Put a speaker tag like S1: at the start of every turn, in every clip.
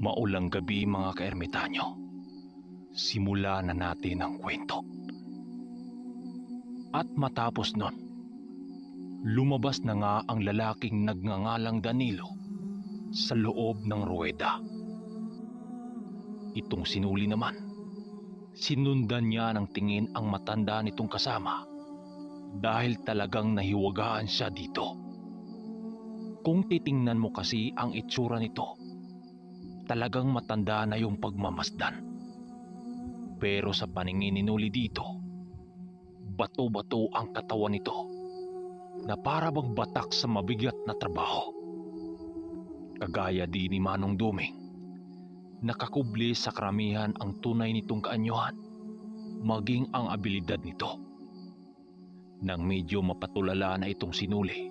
S1: Maulang gabi mga kaermitanyo. Simula na natin ang kwento. At matapos nun, lumabas na nga ang lalaking nagngangalang Danilo sa loob ng ruweda. Itong sinuli naman, sinundan niya ng tingin ang matanda nitong kasama dahil talagang nahiwagaan siya dito. Kung titingnan mo kasi ang itsura nito, talagang matanda na yung pagmamasdan. Pero sa paningin ni Noli dito, bato-bato ang katawan nito na para bang batak sa mabigat na trabaho. Kagaya din ni Manong Duming, nakakubli sa karamihan ang tunay nitong kaanyuhan, maging ang abilidad nito. Nang medyo mapatulala na itong sinuli,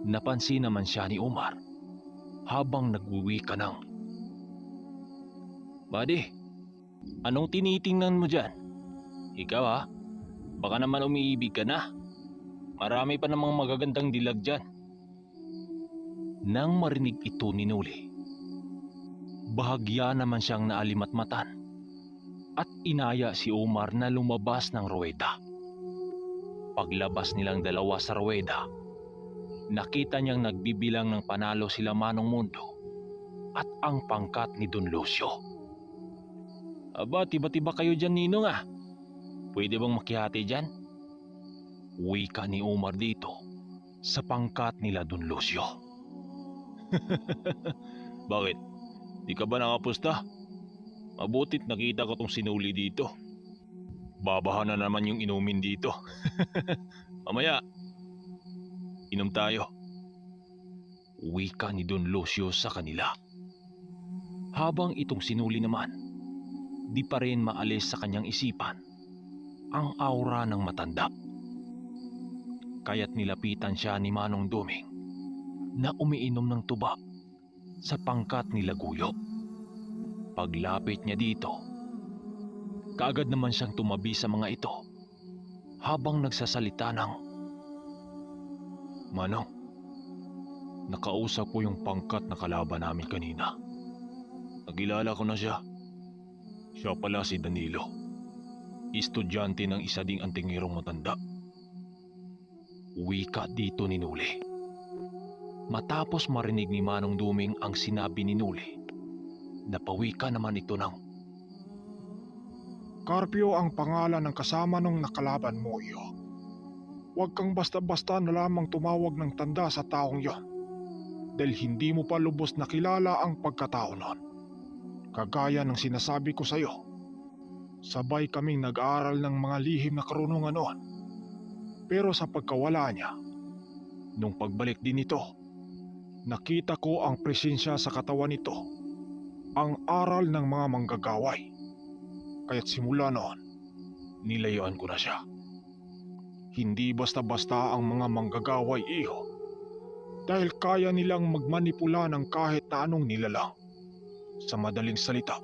S1: napansin naman siya ni Omar habang nagwiwi ka ng, "Buddy, anong tinitingnan mo dyan? Ikaw ha? Baka naman umiibig ka na. Marami pa namang magagandang dilag dyan." Nang marinig ito ni Noli, bahagya naman siyang naalimatmatan at inaya si Omar na lumabas ng ruweda. Paglabas nilang dalawa sa ruweda, nakita niyang nagbibilang ng panalo sila Manong Mundo at ang pangkat ni Don Lucio. "Aba, tiba-tiba kayo dyan, Ninong ah. Pwede bang makihati dyan?" Wika ni Omar dito sa pangkat nila Don Lucio. "Bakit? Di ka ba nakapusta? Mabutit nakita ko tong sinuli dito. Babahan na naman yung inumin dito. Mamaya, inom tayo." Wika ni Don Lucio sa kanila. Habang itong sinuli naman, di pa rin maalis sa kanyang isipan ang aura ng matanda. Kaya't nilapitan siya ni Manong Duming na umiinom ng tuba sa pangkat ni Laguyo. Paglapit niya dito, kaagad naman siyang tumabi sa mga ito habang nagsasalita ng, "Manong, nakausap ko yung pangkat na kalaban namin kanina. Nagilala ko na siya. Siya pala si Danilo, estudyante ng isa ding antingirong matanda." Wika dito ni Noli. Matapos marinig ni Manong Duming ang sinabi ni Noli, napawika naman ito ng,
S2: Carpio ang pangalan ng kasama nung nakalaban mo iyo. Huwag kang basta-basta na lamang tumawag ng tanda sa taong yon, dahil hindi mo pa lubos na kilala ang pagkatao nun. Kagaya ng sinasabi ko sa iyo, sabay kaming nag-aaral ng mga lihim na karunungan noon. Pero sa pagkawala niya, nung pagbalik din ito, nakita ko ang presensya sa katawan nito, ang aral ng mga manggagaway. Kaya't simula noon, nilayuan ko na siya. Hindi basta-basta ang mga manggagaway, iho, dahil kaya nilang magmanipula ng kahit na anong nilalang. Sa madaling salita,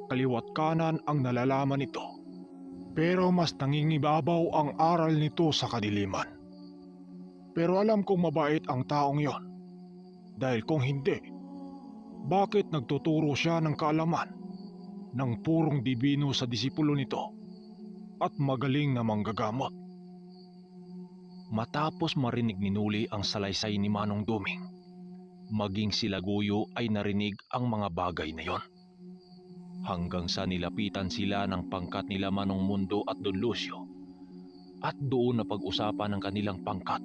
S2: kaliwat kanan ang nalalaman nito, pero mas nangingibabaw ang aral nito sa kadiliman. Pero alam kong mabait ang taong yon, dahil kung hindi, bakit nagtuturo siya ng kaalaman ng purong dibino sa disipulo nito at magaling na manggagamot?
S1: Matapos marinig ni Noli ang salaysay ni Manong Duming, maging si Laguyo ay narinig ang mga bagay na yon. Hanggang sa nilapitan sila ng pangkat nila Manong Mundo at Don Lucio, at doon na pag-usapan ng kanilang pangkat.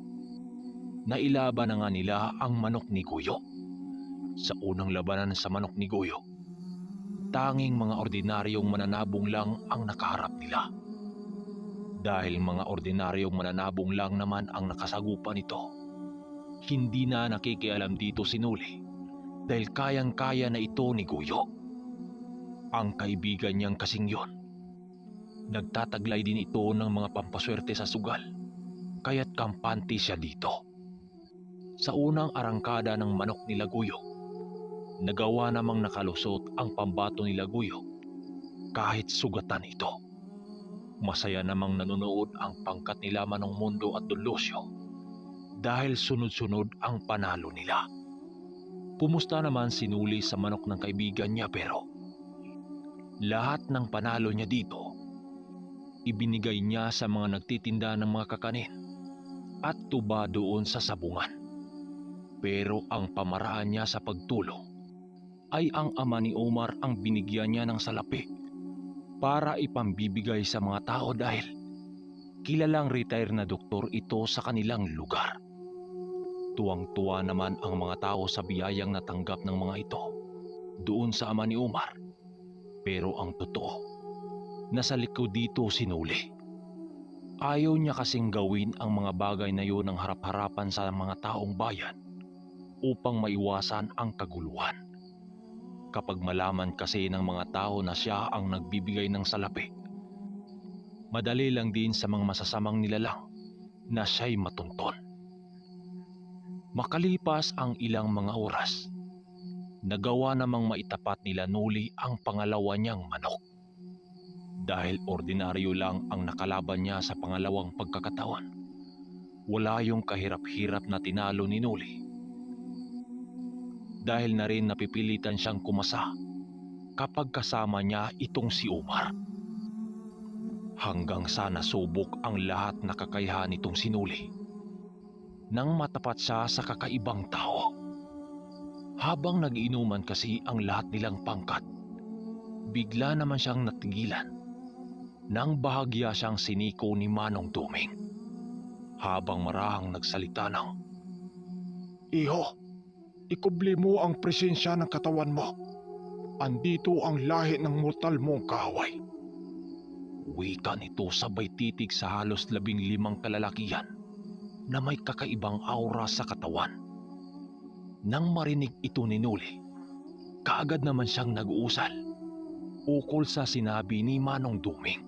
S1: Nailaban na nga nila ang manok ni Guyo. Sa unang labanan sa manok ni Guyo, tanging mga ordinaryong mananabong lang ang nakaharap nila. Dahil mga ordinaryong mananabong lang naman ang nakasagupan nito, hindi na nakikialam dito si Noli dahil kayang-kaya na ito ni Guyo. Ang kaibigan niyang kasing yon, nagtataglay din ito ng mga pampaswerte sa sugal, kaya't kampante siya dito. Sa unang arangkada ng manok ni Laguyo, nagawa namang nakalusot ang pambato ni Laguyo kahit sugatan ito. Masaya namang nanonood ang pangkat nila Manong Mundo at Don Lucio dahil sunod-sunod ang panalo nila. Pumusta naman si Nuli sa manok ng kaibigan niya pero lahat ng panalo niya dito, ibinigay niya sa mga nagtitinda ng mga kakanin at tuba doon sa sabungan. Pero ang pamaraan niya sa pagtulong ay ang ama ni Omar ang binigyan niya ng salapi para ipambibigay sa mga tao dahil kilalang retire na doktor ito sa kanilang lugar. Tuwang-tuwa naman ang mga tao sa biyayang natanggap ng mga ito doon sa ama ni Omar. Pero ang totoo, nasa likod dito si Nuli. Ayaw niya kasing gawin ang mga bagay na yun ng harap-harapan sa mga taong bayan upang maiwasan ang kaguluhan. Kapag malaman kasi ng mga tao na siya ang nagbibigay ng salapi, madali lang din sa mga masasamang nilalang na siya'y matunton. Makalipas ang ilang mga oras, nagawa namang maitapat nila Nuli ang pangalawa niyang manok. Dahil ordinaryo lang ang nakalaban niya sa pangalawang pagkakataon, wala yung kahirap-hirap na tinalo ni Nuli. Dahil na rin napipilitan siyang kumasa kapag kasama niya itong si Omar. Hanggang sa nasubok ang lahat na kakayahan nitong si Nuli nang matapat siya sa kakaibang tao. Habang nag-iinuman kasi ang lahat nilang pangkat, bigla naman siyang natigilan nang bahagya siyang siniko ni Manong Duming. Habang marahang nagsalita ng,
S2: Iho, ikubli mo ang presensya ng katawan mo. Andito ang lahi ng mortal mong kaaway.
S1: wika nito sabay titig sa halos 15 kalalakihan na may kakaibang aura sa katawan. Nang marinig ito ni Nuli, kaagad naman siyang nag-uusal ukol sa sinabi ni Manong Duming.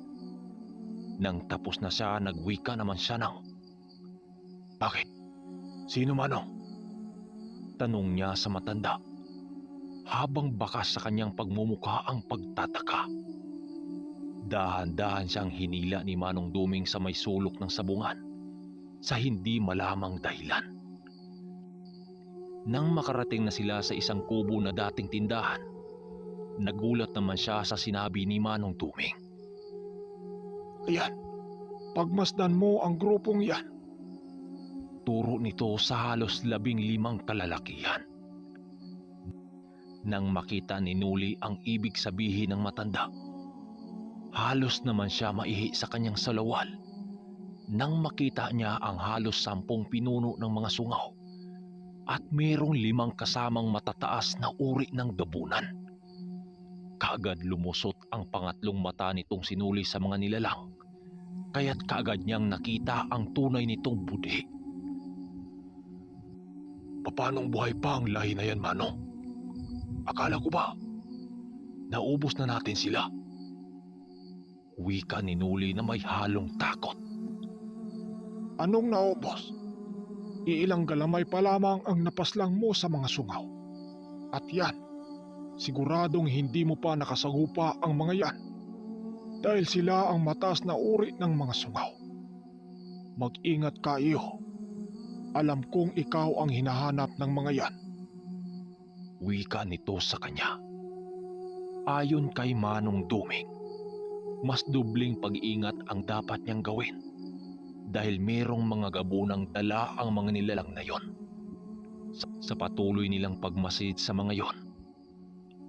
S1: Nang tapos na siya, nagwika naman siya ng, Bakit? Sino Manong? Tanong niya sa matanda, habang bakas sa kanyang pagmumukha ang pagtataka. Dahan-dahan siyang hinila ni Manong Duming sa may sulok ng sabungan sa hindi malamang dahilan. Nang makarating na sila sa isang kubo na dating tindahan, nagulat naman siya sa sinabi ni Manong Duming.
S2: Ayan, pagmasdan mo ang grupong yan.
S1: Turo nito sa halos 15 kalalakihan. Nang makita ni Nuli ang ibig sabihin ng matanda, halos naman siya maihi sa kanyang salawal nang makita niya ang halos 10 pinuno ng mga sungaw at mayroong 5 kasamang matataas na uri ng dabunan. Kaagad lumusot ang pangatlong mata nitong sinuli sa mga nilalang, kaya't kaagad niyang nakita ang tunay nitong budhi.
S2: Papanong buhay pa ang lahi na yan, Manong? Akala ko ba, naubos na natin sila?
S1: Wika ni Nuli na may halong takot.
S2: Anong naubos? Iilang galamay pa lamang ang napaslang mo sa mga sungaw. At yan, siguradong hindi mo pa nakasagupa ang mga yan dahil sila ang mataas na uri ng mga sungaw. Mag-ingat ka, iho. Alam kong ikaw ang hinahanap ng mga yan.
S1: Wika nito sa kanya. Ayon kay Manong Duming, mas dubling pag-iingat ang dapat niyang gawin dahil merong mga gabunang dala ang mga nilalang na yon. Sa patuloy nilang pagmasid sa mga yon,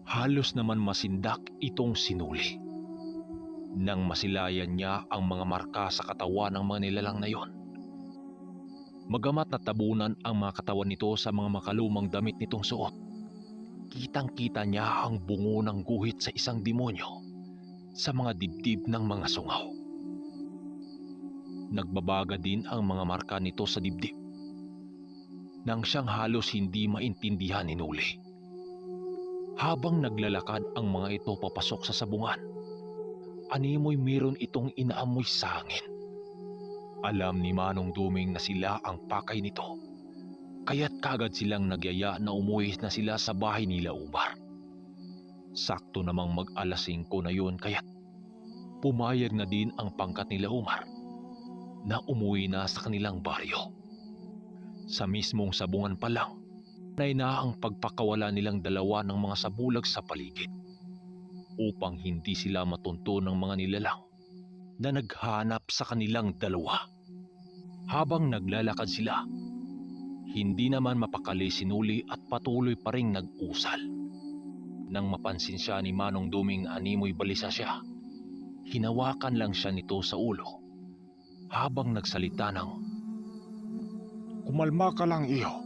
S1: halos naman masindak itong sinuli. Nang masilayan niya ang mga marka sa katawan ng mga nilalang na yon, magamat natabunan ang mga katawan nito sa mga makalumang damit nitong suot, kitang-kita niya ang bungo ng guhit sa isang demonyo sa mga dibdib ng mga sungaw. Nagbabaga din ang mga marka nito sa dibdib nang siyang halos hindi maintindihan ni Nuli. Habang naglalakad ang mga ito papasok sa sabungan, animoy meron itong inaamoy sa hangin. Alam ni Manong Duming na sila ang pakay nito, kaya't kagad silang nagyaya na umuwi na sila sa bahay nila Umar. Sakto namang mag-alas 5 na yun kaya't pumayag na din ang pangkat nila Umar na umuwi na sa kanilang baryo. Sa mismong sabungan pa lang, na ang pagpakawala nilang dalawa ng mga sabulag sa paligid upang hindi sila matunto ng mga nilalang na naghanap sa kanilang dalawa. Habang naglalakad sila, hindi naman mapakali si Nuli at patuloy pa ring nag-usal. Nang mapansin siya ni Manong Duming na animoy balisa siya, hinawakan lang siya nito sa ulo habang nagsalita ng,
S2: Kumalma ka lang iyo.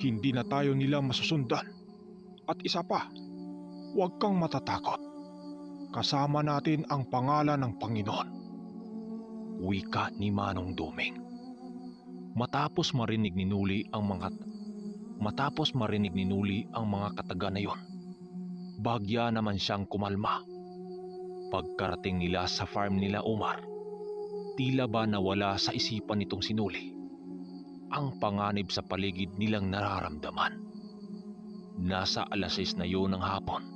S2: Hindi na tayo nila masusundan. At isa pa, huwag kang matatakot. Kasama natin ang pangalan ng Panginoon.
S1: wika ni Manong Duming. Matapos marinig ni Nuli ang mga kataga na yon, bagya naman siyang kumalma. Pagkarating nila sa farm nila Umar, tila ba nawala sa isipan nitong si Nuli ang panganib sa paligid nilang nararamdaman. Nasa 6:00 na yun ng hapon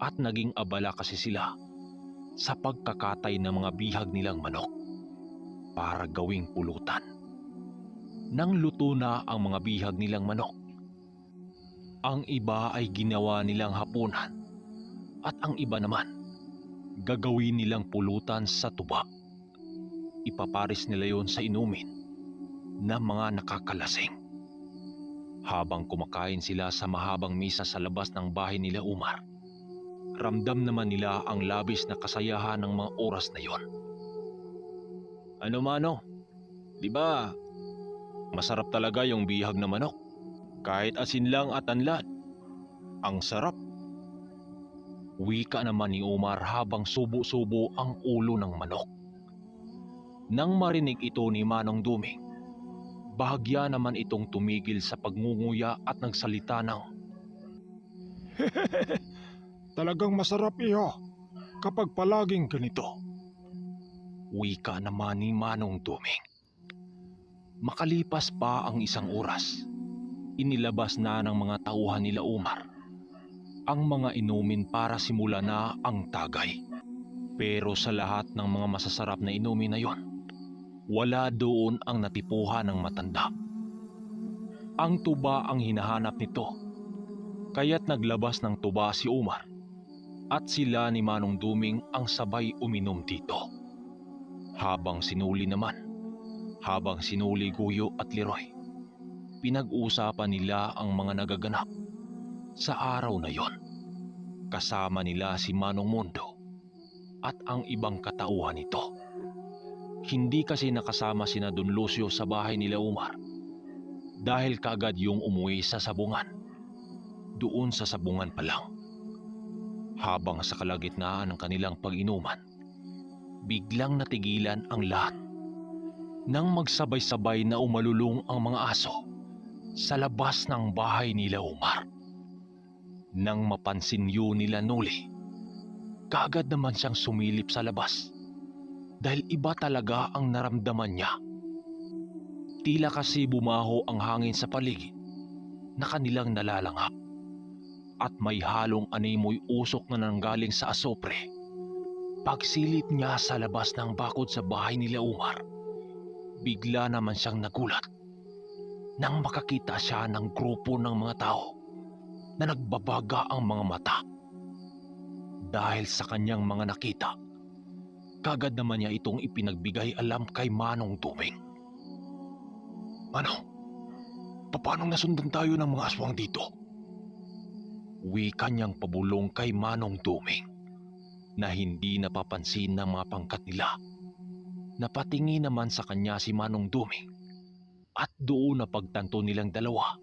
S1: at naging abala kasi sila sa pagkakatay ng mga bihag nilang manok para gawing pulutan. Nang luto na ang mga bihag nilang manok, ang iba ay ginawa nilang hapunan at ang iba naman gagawin nilang pulutan sa tuba. Ipaparis nila yon sa inumin ng mga nakakalasing. Habang kumakain sila sa mahabang misa sa labas ng bahay nila Umar, ramdam naman nila ang labis na kasayahan ng mga oras na yon. Ano Mano? Di ba masarap talaga yung bihag na manok? Kahit asin lang at tanlad. Ang sarap. Wika naman ni Umar habang subo-subo ang ulo ng manok. Nang marinig ito ni Manong Duming, bahagya naman itong tumigil sa pagngunguya at nagsalita ng,
S2: Talagang masarap iyo kapag palaging ganito.
S1: wika naman ni Manong Duming. Makalipas pa ang 1 oras, inilabas na ng mga tauhan nila Umar ang mga inumin para simula na ang tagay. Pero sa lahat ng mga masasarap na inumin na yon, wala doon ang natipuhan ng matanda. Ang tuba ang hinahanap nito, kaya't naglabas ng tuba si Umar at sila ni Manong Duming ang sabay uminom dito. Habang sinuli Guyo at Leroy, pinag-uusapan nila ang mga nagaganap sa araw na yon. Kasama nila si Manong Mundo at ang ibang katauhan nito. Hindi kasi nakasama sina Don Lucio sa bahay nila Umar dahil kaagad yung umuwi sa sabungan. Doon sa sabungan pa lang. Habang sa kalagitnaan ng kanilang pag-inuman, biglang natigilan ang lahat nang magsabay-sabay na umalulong ang mga aso sa labas ng bahay nila Umar. Nang mapansin yun nila Nuli, kaagad naman siyang sumilip sa labas dahil iba talaga ang naramdaman niya. Tila kasi bumaho ang hangin sa paligid na kanilang nalalanghap at may halong animoy usok na nanggaling sa asopre. Pagsilip niya sa labas ng bakod sa bahay nila Umar, bigla naman siyang nagulat nang makakita siya ng grupo ng mga tao na nagbabaga ang mga mata. Dahil sa kanyang mga nakita, kagad naman niya itong ipinagbigay alam kay Manong Duming. Ano? Paano nasundan tayo ng mga aswang dito? Wika niyang pabulong kay Manong Duming na hindi napapansin ng mga pangkat nila. Napatingin naman sa kanya si Manong Duming at doon napagtanto nilang dalawa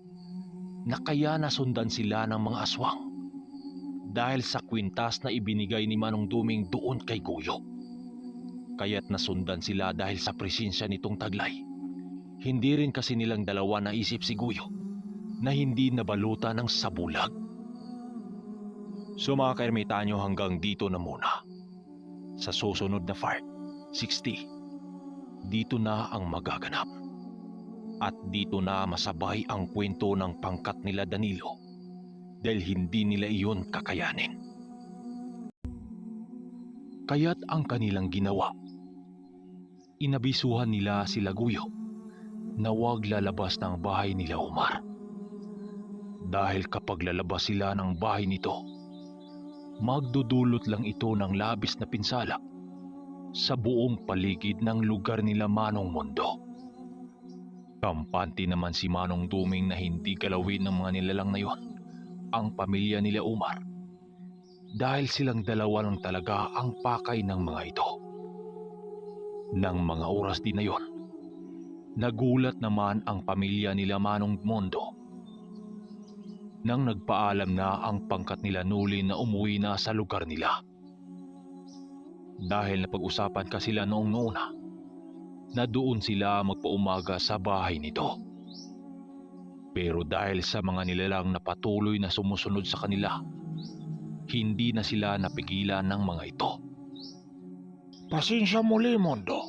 S1: na kaya nasundan sila ng mga aswang dahil sa kwintas na ibinigay ni Manong Duming doon kay Guyo. Kaya't nasundan sila dahil sa presensya nitong taglay. Hindi rin kasi nilang dalawa naisip si Guyo na hindi nabalutan ng sabulag. So mga kaermitanyo, hanggang dito na muna. Sa susunod na part 60, dito na ang magaganap. At dito na masabay ang kwento ng pangkat nila Danilo dahil hindi nila iyon kakayanin. Kaya't ang kanilang ginawa, inabisuhan nila sila Guyo na huwag lalabas ng bahay nila Umar. Dahil kapag lalabas sila ng bahay nito, magdudulot lang ito ng labis na pinsala sa buong paligid ng lugar nila Manong Mundo. Kampante naman si Manong Duming na hindi galawin ng mga nilalang na yon ang pamilya nila Umar, dahil silang dalawa lang talaga ang pakay ng mga ito. Nang mga oras din na yon, nagulat naman ang pamilya nila Manong Mundo nang nagpaalam na ang pangkat nila Nuli na umuwi na sa lugar nila. Dahil napag-usapan ka sila noong una na doon sila magpaumaga sa bahay nito. Pero dahil sa mga nilalang na patuloy na sumusunod sa kanila, hindi na sila napigilan ng mga ito.
S2: Pasensya muli, Mondo.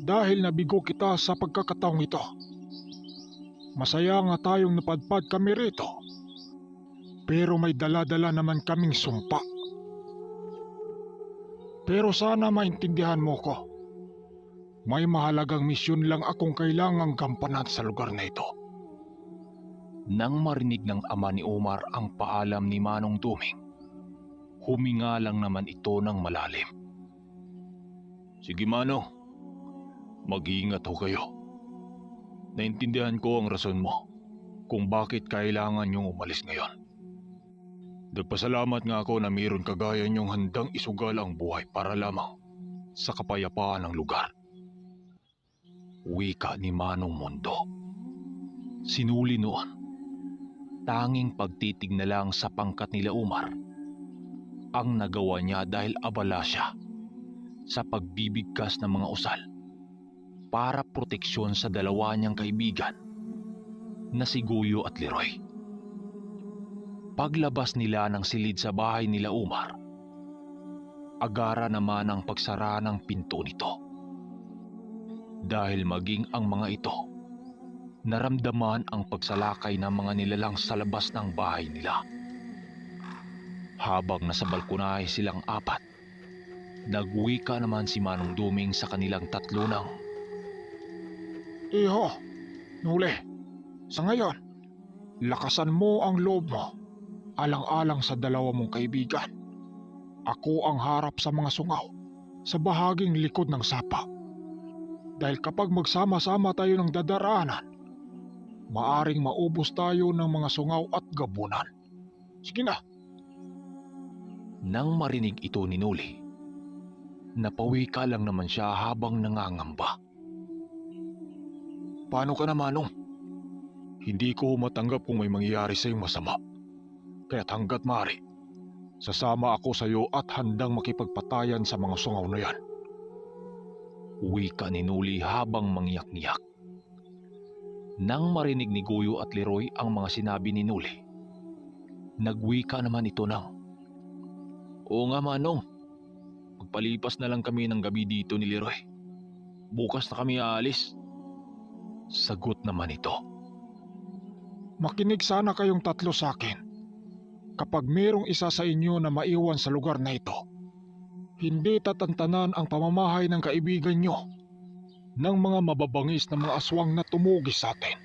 S2: Dahil nabigo kita sa pagkakataong ito. Masaya nga tayong napadpad kami rito. Pero may dala-dala naman kaming sumpa. Pero sana maintindihan mo ko. May mahalagang misyon lang akong kailangang gampanan sa lugar na ito.
S1: Nang marinig ng ama ni Umar ang paalam ni Manong Duming, huminga lang naman ito ng malalim. Sige Manong, mag-iingat ho kayo. Naintindihan ko ang rason mo kung bakit kailangan niyong umalis ngayon. Nagpasalamat nga ako na mayroon kagaya niyong handang isugal ang buhay para lamang sa kapayapaan ng lugar. Wika ni Manong Mundo. Sinuli noon, tanging pagtitig na lang sa pangkat nila Umar ang nagawa niya dahil abala siya sa pagbibigkas ng mga usal para proteksyon sa dalawa niyang kaibigan na si Guyo at Leroy. Paglabas nila ng silid sa bahay nila Umar, agara naman ang pagsara ng pinto nito. Dahil maging ang mga ito, naramdaman ang pagsalakay ng mga nilalang sa labas ng bahay nila. Habang nasa balkonahe silang apat, nagwika naman si Manong Duming sa kanilang tatlo ng,
S2: Iho, Nuli, sa ngayon, lakasan mo ang loob mo, alang-alang sa dalawa mong kaibigan. Ako ang harap sa mga sungaw, sa bahaging likod ng sapa. Dahil kapag magsama-sama tayo ng dadaraanan, maaring maubos tayo ng mga sungaw at gabunan. Sige na.
S1: nang marinig ito ni Nuli, napawika lang naman siya habang nangangamba.
S2: Paano ka na, Manong? Hindi ko matanggap kung may mangyayari sa iyong masama. Kaya't hanggat maaari, sasama ako sa iyo at handang makipagpatayan sa mga sungaw na yan.
S1: Wika ni Nuli habang mangyak-ngyak. Nang marinig ni Guyo at Leroy ang mga sinabi ni Nuli, nagwika naman ito ng, Oo nga Manong, magpalipas na lang kami ng gabi dito ni Leroy. Bukas na kami aalis. Sagot naman ito.
S2: Makinig sana kayong tatlo sa akin. Kapag mayroong isa sa inyo na maiwan sa lugar na ito, hindi tatantanan ang pamamahay ng kaibigan nyo ng mga mababangis na mga aswang na tumugis sa atin.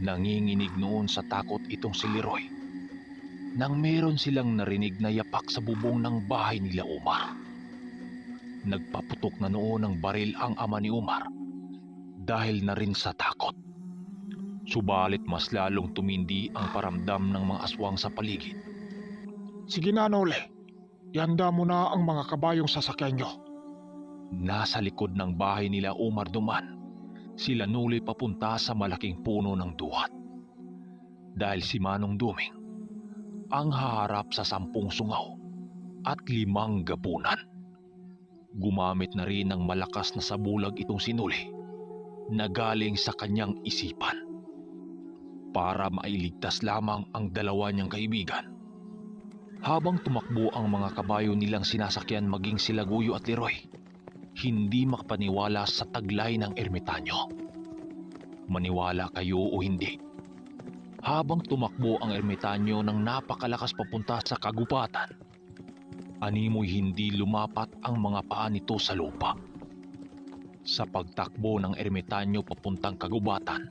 S1: Nanginginig noon sa takot itong si Leroy nang meron silang narinig na yapak sa bubong ng bahay nila Umar. Nagpaputok na noon ng baril ang ama ni Umar dahil na rin sa takot. Subalit mas lalong tumindi ang paramdam ng mga aswang sa paligid.
S2: Sige na, Noli. Ihanda mo na ang mga kabayong sasakyan nyo.
S1: Nasa likod ng bahay nila Umar duman, sila Nuli papunta sa malaking puno ng duhat. Dahil si Manong Duming ang haharap sa 10 sungaw at 5 gabunan. Gumamit na rin ng malakas na sabulag itong si Nuli na galing sa kanyang isipan para mailigtas lamang ang dalawa niyang kaibigan. Habang tumakbo ang mga kabayo nilang sinasakyan maging sila Guyo at Leroy, hindi makapaniwala sa taglay ng ermitanyo. Maniwala kayo o hindi, habang tumakbo ang ermitanyo ng napakalakas papunta sa kagubatan, animoy hindi lumapat ang mga paa nito sa lupa. Sa pagtakbo ng ermitanyo papuntang kagubatan,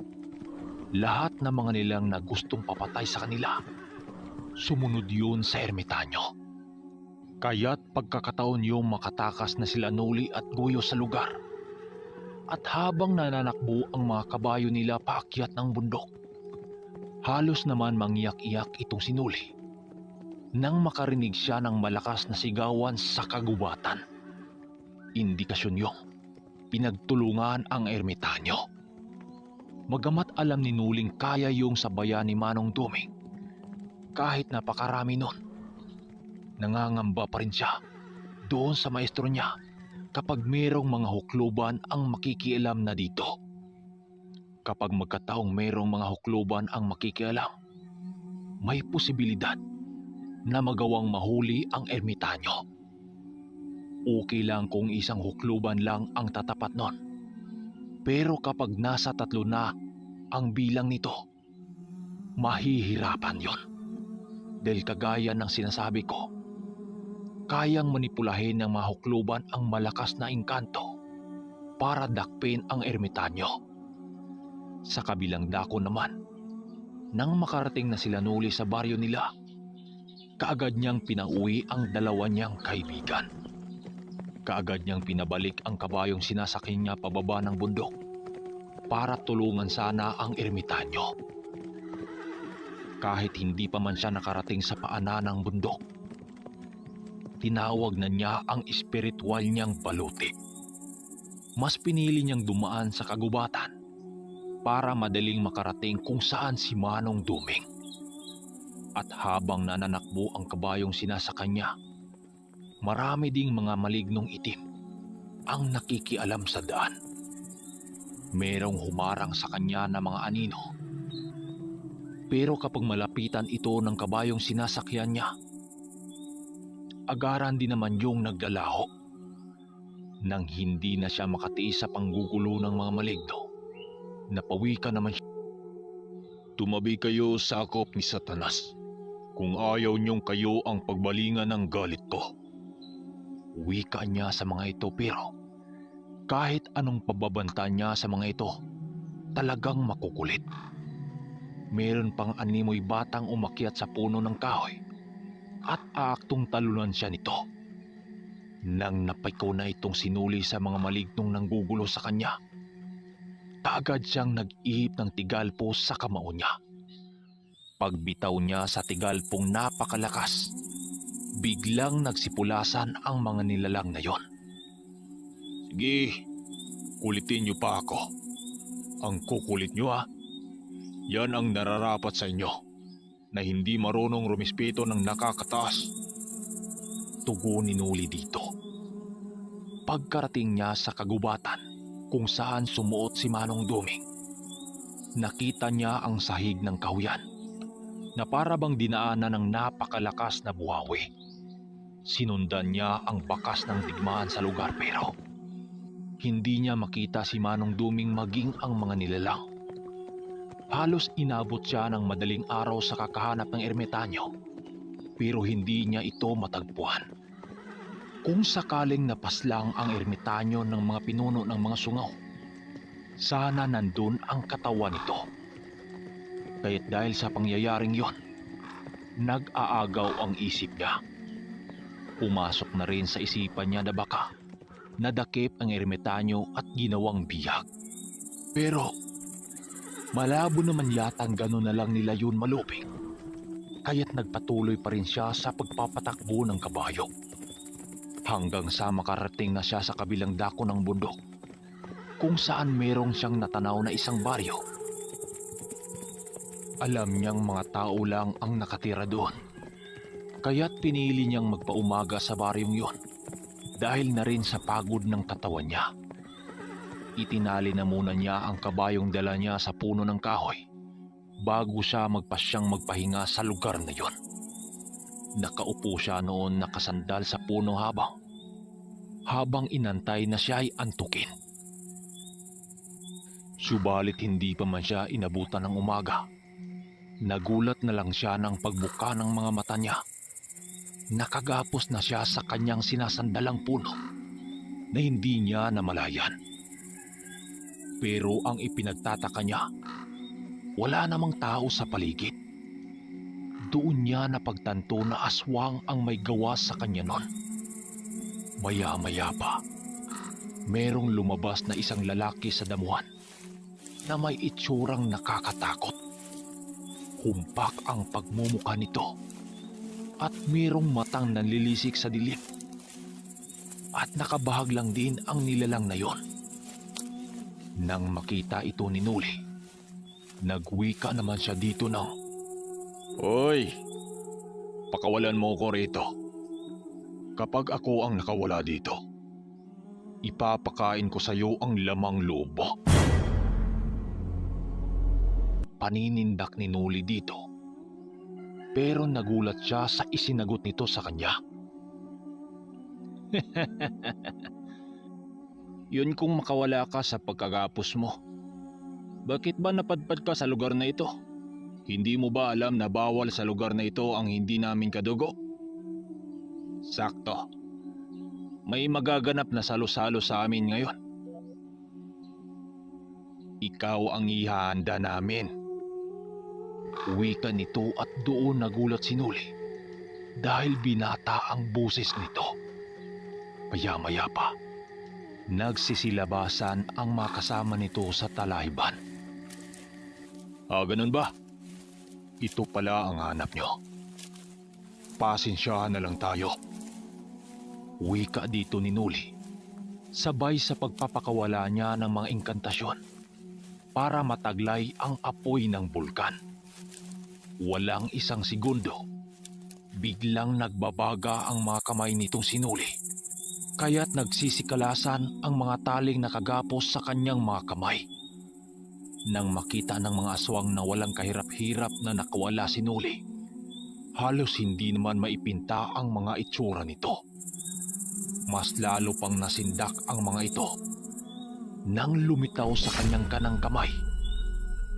S1: Lahat ng mga nilang na gustong papatay sa kanila, sumunod yun sa ermitanyo. Kaya't pagkakataon yung makatakas na sila Noli at Goyo sa lugar. At habang nananakbo ang mga kabayo nila paakyat ng bundok, halos naman mangiyak-iyak itong si Noli nang makarinig siya ng malakas na sigawan sa kagubatan. Indikasyon yung pinagtulungan ang ermitanyo. Magamat alam ni Nuling kaya yung sabayan ni Manong Duming, kahit napakarami nun, nangangamba pa rin siya doon sa maestro niya kapag mayroong mga hukluban ang makikialam na dito. Kapag magkataong mayroong mga hukluban ang makikialam, may posibilidad na magawang mahuli ang ermitanyo. Okay lang kung isang hukluban lang ang tatapat nun. Pero kapag nasa 3 na ang bilang nito, mahihirapan yon. Dahil kagaya ng sinasabi ko, kayang manipulahin ng mga hukluban ang malakas na engkanto para dakpin ang ermitanyo. Sa kabilang dako naman, nang makarating na sila Noli sa baryo nila, kaagad niyang pinauwi ang 2 niyang kaibigan. Kaagad niyang pinabalik ang kabayong sinasakyan niya pababa ng bundok para tulungan sana ang ermitanyo. Kahit hindi pa man siya nakarating sa paanan ng bundok, tinawag na niya ang espiritual niyang baluti. Mas pinili niyang dumaan sa kagubatan para madaling makarating kung saan si Manong Duming. At habang nananakbo ang kabayong sinasakyan niya, marami ding mga malignong itim ang nakikialam sa daan. Merong humarang sa kanya na mga anino. Pero kapag malapitan ito ng kabayong sinasakyan niya, agaran din naman yung naglalaho. Nang hindi na siya makatiis sa panggugulo ng mga maligno, napawikan naman siya. Tumabi kayo sakop ni Satanas, kung ayaw niyong kayo ang pagbalingan ng galit ko. Wika niya sa mga ito, pero kahit anong pababanta niya sa mga ito, talagang makukulit. Meron pang animoy batang umakyat sa puno ng kahoy at aaktong talunan siya nito. Nang napiko na itong sinuli sa mga malignong nanggugulo sa kanya, kaagad siyang nag-ihip ng tigalpo sa kamao niya. Pagbitaw niya sa tigalpong napakalakas, biglang nagsipulasan ang mga nilalang na yon. Sige, kulitin niyo pa ako. Ang kukulit niyo ha. Yan ang nararapat sa inyo, na hindi marunong rumispeto ng nakakataas. Tugon ni Noli dito. Pagkarating niya sa kagubatan kung saan sumuot si Manong Duming, nakita niya ang sahig ng kahuyan na para bang dinaanan ng napakalakas na buhawi. Sinundan niya ang bakas ng digmaan sa lugar, pero hindi niya makita si Manong Duming maging ang mga nilalang. Halos inabot siya ng madaling araw sa kakahanap ng ermitanyo, pero hindi niya ito matagpuan. Kung sakaling napaslang ang ermitanyo ng mga pinuno ng mga sungaw, sana nandun ang katawan nito. Kaya't dahil sa pangyayaring yon, nag-aagaw ang isip niya. Pumasok na rin sa isipan niya na baka nadakip ang ermitanyo at ginawang bihag. Pero malabo naman yatang gano'n na lang nila yun maluping, kaya't nagpatuloy pa rin siya sa pagpapatakbo ng kabayo. Hanggang sa makarating na siya sa kabilang dako ng bundok, kung saan merong siyang natanaw na isang baryo. Alam niyang mga tao lang ang nakatira doon, kaya't pinili niyang magpaumaga sa baryong yon dahil na rin sa pagod ng katawan niya. Itinali na muna niya ang kabayong dala niya sa puno ng kahoy bago siya magpasyang magpahinga sa lugar na yon. Nakaupo siya noon nakasandal sa puno habang inantay na siya ay antukin. Subalit hindi pa man siya inabutan ng umaga. Nagulat na lang siya ng pagbuka ng mga mata niya. Nakagapos na siya sa kanyang sinasandalang puno na hindi niya namalayan. Pero ang ipinagtataka niya, wala namang tao sa paligid. Doon niya napagtanto na aswang ang may gawa sa kanya nun. Maya-maya pa, merong lumabas na isang lalaki sa damuhan na may itsurang nakakatakot. Humpak ang pagmumukha nito at merong matang nanlilisik sa dilim. At nakabahag lang din ang nilalang na yon. Nang makita ito ni Nuli, nagwika naman siya dito ng, "Hoy, pakawalan mo ko rito. Kapag ako ang nakawala dito, ipapakain ko sa iyo ang lamang lobo." Paninindak ni Nuli dito, pero nagulat siya sa isinagot nito sa kanya. Yun kung makawala ka sa pagkagapos mo. Bakit ba napadpad ka sa lugar na ito? Hindi mo ba alam na bawal sa lugar na ito ang hindi namin kadugo? Sakto. May magaganap na salo-salo sa amin ngayon. Ikaw ang ihahanda namin. Wika nito at doon nagulat si Nuli dahil binata ang boses nito. Maya-maya pa, nagsisilabasan ang mga kasama nito sa talayban. Ganun ba? Ito pala ang hanap nyo. Pasensyahan na lang tayo. Wika dito ni Nuli, sabay sa pagpapakawala niya ng mga inkantasyon para mataglay ang apoy ng bulkan. Walang isang segundo, biglang nagbabaga ang mga kamay nitong si Nuli, kaya't nagsisikalasan ang mga taling nakagapos sa kanyang mga kamay. Nang makita ng mga aswang na walang kahirap-hirap na nakawala si Nuli, halos hindi naman maipinta ang mga itsura nito. Mas lalo pang nasindak ang mga ito nang lumitaw sa kanyang kanang kamay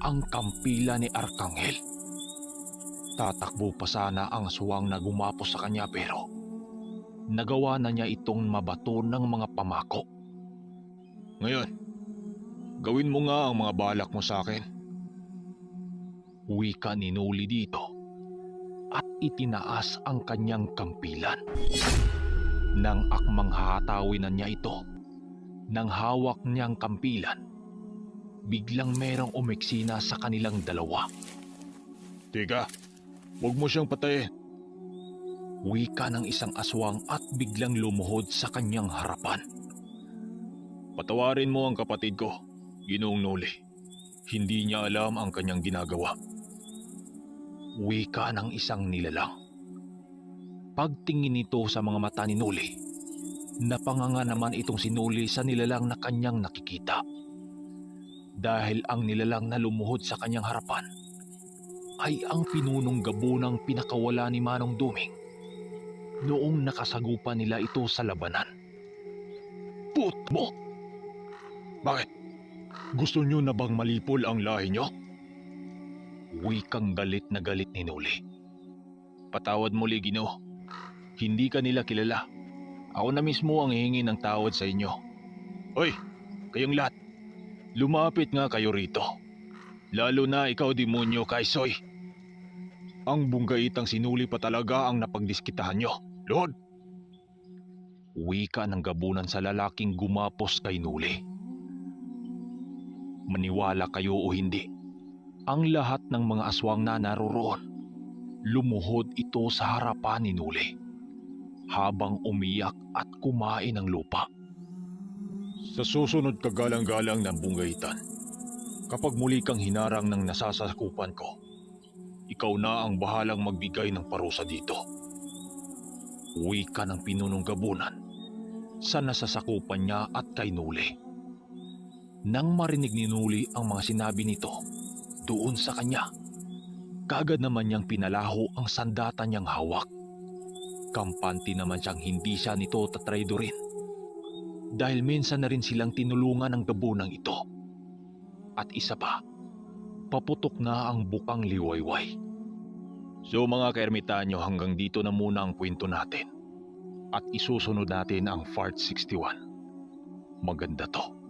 S1: ang kampila ni Arkanghel. Tatakbo pa sana ang aswang na gumapos sa kanya pero nagawa na niya itong mabato ng mga pamako. Ngayon, gawin mo nga ang mga balak mo sa akin. Wika ni Nuli dito at itinaas ang kanyang kampilan. Nang akmang hahatawin na niya ito, nang hawak niyang kampilan, biglang merong umeksina sa kanilang dalawa. Teka, huwag mo siyang patayin. Wika ng isang aswang at biglang lumuhod sa kanyang harapan. Patawarin mo ang kapatid ko, Ginoong Nuli. Hindi niya alam ang kanyang ginagawa. Wika ng isang nilalang. Pagtingin nito sa mga mata ni Nuli, napanganga naman itong si Nuli sa nilalang na kanyang nakikita. Dahil ang nilalang na lumuhod sa kanyang harapan ay ang pinunong gabo ng pinakawala ni Manong Duming noong nakasagupan nila ito sa labanan. Put mo! Bakit? Gusto nyo na bang malipol ang lahi nyo? Wikang galit na galit ni Nuli. Patawad muli, Ginoo. Hindi ka nila kilala. Ako na mismo ang hihingi ng tawad sa inyo. Hoy, kayong lahat. Lumapit nga kayo rito. Lalo na ikaw, demonyo Kaisoy. Ang bunggaitang sinuli pa talaga ang napagdiskitahan nyo. Lord! Wika ng gabunan sa lalaking gumapos kay Nuli. Maniwala kayo o hindi, ang lahat ng mga aswang na naroroon, lumuhod ito sa harapan ni Nuli, habang umiyak at kumain ng lupa. Sa susunod kagalang-galang ng bunggaitan, kapag muli kang hinarang ng nasasakupan ko, ikaw na ang bahalang magbigay ng parusa dito. Wika ng pinunong gabunan sa nasasakupan niya at kay Nuli. Nang marinig ni Nuli ang mga sinabi nito doon sa kanya, kaagad naman niyang pinalaho ang sandata niyang hawak. Kampante naman siyang hindi siya nito tatraidorin dahil minsan na rin silang tinulungan ng gabunang ito. At isa pa, paputok na ang bukang liwayway. So mga kaermitanyo, hanggang dito na muna ang kwento natin at isusunod natin ang Part 61. Maganda to.